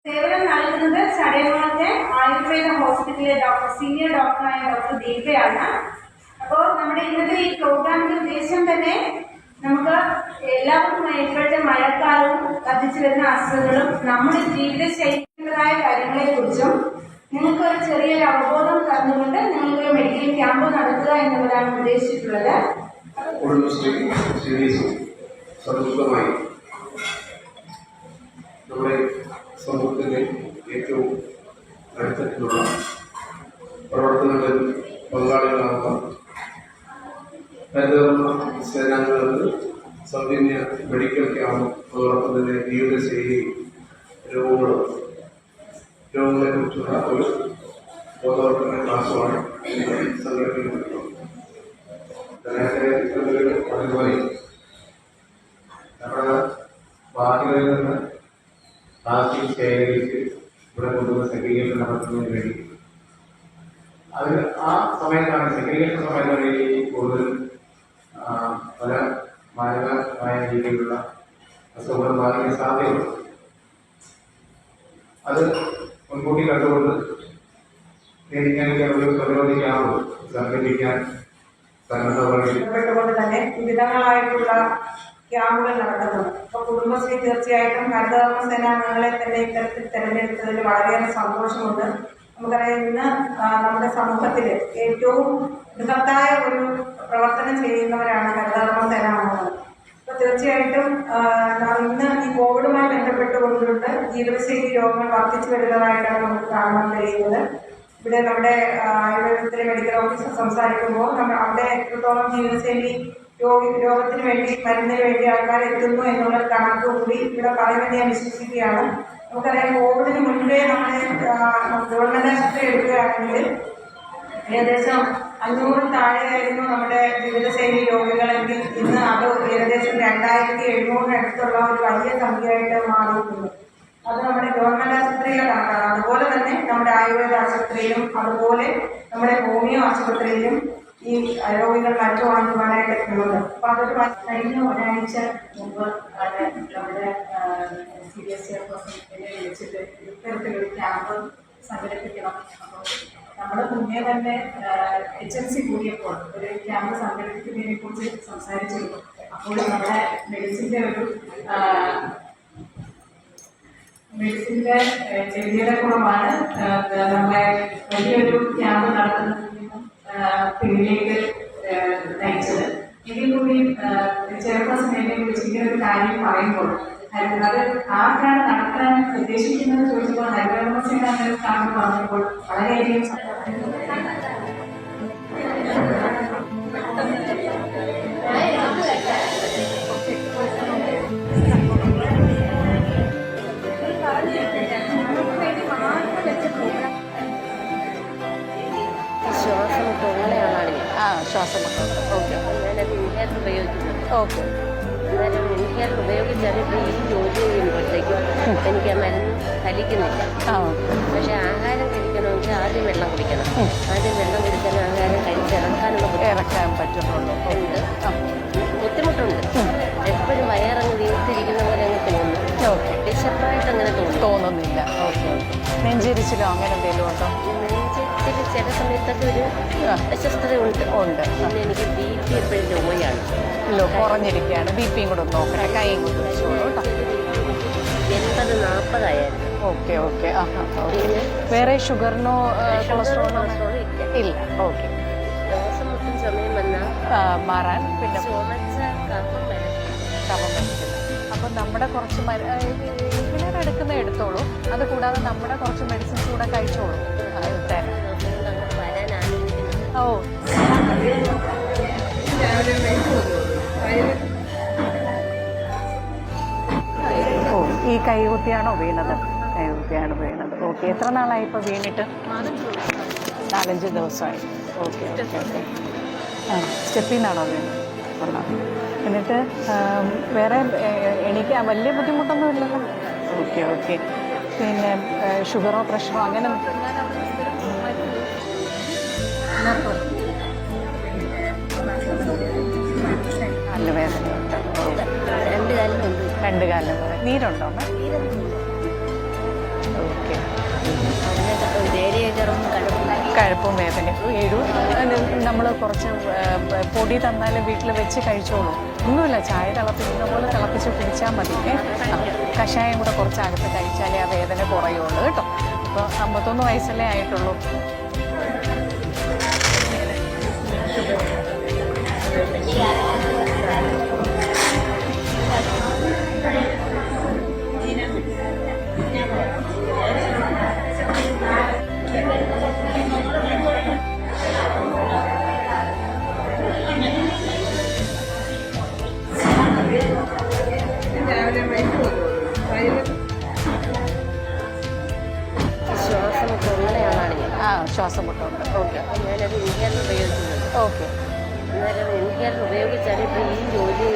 സേവനം നൽകുന്നത് ചടയമംഗലത്തെ ആയുർവേദ ഹോസ്പിറ്റലിലെ സീനിയർ ഡോക്ടറായ ഡോക്ടർ ദീപയാണ്. അപ്പോൾ നമ്മുടെ ഇന്നത്തെ ഈ പ്രോഗ്രാമിന്റെ ഉദ്ദേശം തന്നെ നമുക്ക് എല്ലാവർക്കും ഇപ്പോഴത്തെ മഴക്കാലവും വർദ്ധിച്ചു വരുന്ന അസുഖങ്ങളും നമ്മുടെ ജീവിതശൈലികളായ കാര്യങ്ങളെക്കുറിച്ചും നിങ്ങൾക്ക് ഒരു ചെറിയൊരു അവബോധം തന്നുകൊണ്ട് നിങ്ങൾക്ക് മെഡിക്കൽ ക്യാമ്പ് നടത്തുക എന്നുള്ളതാണ് ഉദ്ദേശിച്ചിട്ടുള്ളത്. നമ്മുടെ സമൂഹത്തിൻ്റെ ഏറ്റവും അടുത്തുള്ള പ്രവർത്തനങ്ങളിൽ പങ്കാളികളാവുക, ഹരിതകർമ്മ സേനാംഗങ്ങൾക്ക് സൗജന്യ മെഡിക്കൽ ക്യാമ്പ്, അതോടൊപ്പം തന്നെ ജീവിതശൈലി രോഗങ്ങളെക്കുറിച്ചുള്ള ഒരു ബോധവൽക്കരണ ക്ലാസ്സുമാണ് സംഘടിപ്പിക്കുന്നത്. അതുപോലെ നമ്മുടെ ബാഹ്യതയിൽ നിന്ന് പ്ലാസ്റ്റിക് ശേഖരിച്ച് ഇവിടെ കൊണ്ടുവന്ന് സെഗ്രിഗേഷൻ നടത്തുന്നതിന് വേണ്ടി അത് ആ സമയത്താണ് സെഗ്രിഗേഷൻ സമയങ്ങളിൽ കൂടുതൽ പല മാരകമായ രീതിയിലുള്ള അസുഖങ്ങൾ ബാധിക്കാൻ സാധ്യതയുണ്ട്. അത് മുൻകൂട്ടി കണ്ടുകൊണ്ട് ഒരു പ്രതിരോധിക്കാറുള്ളൂ സംഘടിപ്പിക്കാൻ പ്പെട്ടുകൊണ്ട് തന്നെ വിവിധങ്ങളായിട്ടുള്ള ക്യാമ്പുകൾ നടത്തുന്നുണ്ട്. അപ്പോൾ കുടുംബശ്രീ തീർച്ചയായിട്ടും ഹരിതകർമ്മ സേനാംഗങ്ങളെ തന്നെ ഇത്തരത്തിൽ തിരഞ്ഞെടുത്തതിൽ വളരെയേറെ സന്തോഷമുണ്ട്. നമുക്കറിയാം, ഇന്ന് നമ്മുടെ സമൂഹത്തിൽ ഏറ്റവും ബൃഹത്തായ ഒരു പ്രവർത്തനം ചെയ്യുന്നവരാണ് ഹരിതകർമ്മ സേനാംഗങ്ങൾ. അപ്പോൾ തീർച്ചയായിട്ടും ഇന്ന് ഈ കോവിഡുമായി ബന്ധപ്പെട്ടുകൊണ്ടുകൊണ്ട് ജീവിതശൈലി രോഗങ്ങൾ വർദ്ധിച്ചു വരുന്നതായിട്ടാണ് നമുക്ക് കാണാൻ കഴിയുന്നത്. ഇവിടെ നമ്മുടെ ആയുർവേദത്തിലെ മെഡിക്കൽ ഓഫീസർ സംസാരിക്കുമ്പോൾ അവിടെ എത്രത്തോളം ജീവിതശൈലി രോഗത്തിന് വേണ്ടി മരുന്നിന് വേണ്ടി ആൾക്കാർ എത്തുന്നു എന്നുള്ള കണക്ക് കൂടി ഇവിടെ പറയുന്നത് ഞാൻ വിശ്വസിക്കുകയാണ്. നമുക്കറിയാം, കോവിഡിന് മുൻപേ നമ്മുടെ ഗവൺമെന്റ് ആശുപത്രി എടുക്കുകയാണെങ്കിൽ ഏകദേശം 500 താഴെയായിരുന്നു നമ്മുടെ ജീവിതശൈലി രോഗികളെങ്കിൽ ഇന്ന് അത് ഏകദേശം 2700 അടുത്തുള്ള ഒരു വലിയ സംഖ്യയായിട്ട് മാറിയിട്ടുണ്ട്. അത് നമ്മുടെ ഗവൺമെന്റ് ആശുപത്രിയിലെ കണക്കാണ്. അതുപോലെ തന്നെ നമ്മുടെ ആയുർവേദ ആശുപത്രിയിലും അതുപോലെ നമ്മുടെ ഹോമിയോ ആശുപത്രിയിലും ഈ രോഗികൾ മറ്റു വാങ്ങുവാനായിട്ട് എത്തുന്നുണ്ട്. അപ്പോൾ അതൊരു കഴിഞ്ഞ ഒരാഴ്ച മുമ്പ് ആണ് നമ്മുടെ CBSE ഹോസ്പിറ്റലിനെ വിളിച്ചിട്ട് ഇത്തരത്തിലൊരു ക്യാമ്പ് സംഘടിപ്പിക്കണം. അപ്പോൾ നമ്മൾ മുന്നേ തന്നെ HMC കൂടിയപ്പോൾ ഒരു ക്യാമ്പ് സംഘടിപ്പിക്കുന്നതിനെ കുറിച്ച് സംസാരിച്ചിരുന്നു. അപ്പോൾ നമ്മുടെ മെഡിസിൻ്റെ ലഭ്യതക്കുറവാണ് നമ്മളെ വലിയൊരു ക്യാമ്പ് നടത്തുന്നതിനും പിന്നിലേക്ക് നയിച്ചത്. എങ്കിൽ കൂടി ചെയർപേഴ്സൺ എന്നെ കുറിച്ച് ഇങ്ങനെ ഒരു കാര്യം പറയുമ്പോൾ അത് ആർക്കാണ് നടത്താൻ ഉദ്ദേശിക്കുന്നത് ചോദിച്ചപ്പോൾ ഹരിതകർമ്മ സേനാംഗങ്ങൾക്കാണെന്ന് പറഞ്ഞപ്പോൾ വളരെയധികം ശ്വാസമുട്ട്. ഓക്കെ, ഞാനത് ഇൻഹേലർ ഉപയോഗിക്കുന്നുണ്ട്. ഓക്കെ. അന്നേരം ഇൻഹേലർ ഉപയോഗിച്ചാൽ ഇപ്പോൾ ഈ ജോലി ചെയ്യുമ്പോഴത്തേക്കും എനിക്ക് ആ മരുന്ന് ഫലിക്കുന്നില്ല. പക്ഷെ ആഹാരം കഴിക്കണമെങ്കിൽ ആദ്യം വെള്ളം കുടിക്കണം. ആദ്യം വെള്ളം കുടിച്ചാൽ ആഹാരം ഇറക്കാൻ പറ്റുന്നുണ്ട്. ബുദ്ധിമുട്ടുണ്ട്. എപ്പോഴും വയറങ്ങ് വീർത്തിരിക്കുന്ന പോലെ അങ്ങ് തോന്നുന്നു. വിശപ്പായിട്ട് അങ്ങനെ തോന്നുന്നില്ല. ഓക്കെ. നെഞ്ചിരിച്ചിലോ അങ്ങനെ എന്തെങ്കിലും ഉണ്ടോ? നെഞ്ചിരിച്ചിൽ ചില സമയത്തൊക്കെ ഒരു അസ്വസ്ഥത ഉണ്ട്. പിന്നെ എനിക്ക് BP എപ്പോഴും ലോയാണ്. കുറഞ്ഞിരിക്കുകയാണ്. BP കൂടെ ഒന്ന് നോക്കട്ടെ. കൈയും കൊണ്ട് വെച്ചോളൂ കേട്ടോ. 80-40 ആയിരുന്നു. ഓക്കെ. പിന്നെ വേറെ ഷുഗറിനോ കൊളസ്ട്രോളോ ഇല്ല. ഓക്കെ. ദിവസം മൊത്തം സമയം വന്നാൽ മാറാൻ പിന്നെ കഫം വരയ്ക്കുന്നത്. അപ്പം നമ്മുടെ കുറച്ച് ഇൻഹേലർ എടുത്തോളൂ. അത് കൂടാതെ നമ്മുടെ കുറച്ച് മെഡിസിൻസ് കൂടെ കഴിച്ചോളൂ. ഈ കൈകുത്തിയാണോ വീണത്? കൈകുത്തിയാണ് വീണത്. ഓക്കെ. എത്ര നാളായി ഇപ്പോൾ വീണിട്ട്? 4-5 ദിവസമായി. ഓക്കെ. സ്റ്റെപ്പിൽ നിന്നാണോ വീണത്? കൊള്ളാം. എന്നിട്ട് വേറെ എനിക്ക് വലിയ ബുദ്ധിമുട്ടൊന്നും ഇല്ലല്ലോ? ഓക്കെ. പിന്നെ ഷുഗറോ പ്രഷറോ അങ്ങനെ നല്ല വേദനയുണ്ട്. 2 കാലിലും നീരുണ്ടോ? ചെറുതും കഴുപ്പും വേദനയും നമ്മൾ കുറച്ച് പൊടി തന്നാൽ വീട്ടിൽ വെച്ച് കഴിച്ചോളൂ. ഒന്നുമില്ല, ചായ തിളപ്പിക്കുന്ന പോലെ തിളപ്പിച്ച് കുടിച്ചാൽ മതി. കഷായം കൂടെ കുറച്ച് അകത്ത് കഴിച്ചാലേ ആ വേദന കുറയുള്ളൂ കേട്ടോ. ഇപ്പോൾ 51 വയസ്സല്ലേ ആയിട്ടുള്ളൂ. ശ്വാസം കൊള്ളണ ആളാണ് ഞാൻ. ശ്വാസം മുട്ടുണ്ട്. ഓക്കെ. ഞാനത് ഇൻഹേലർ ഉപയോഗിക്കുന്നുണ്ട്. ഓക്കെ. അന്നേരം ഇൻഹേലർ ഉപയോഗിച്ചാണ് ഇപ്പോൾ ഈ ജോലി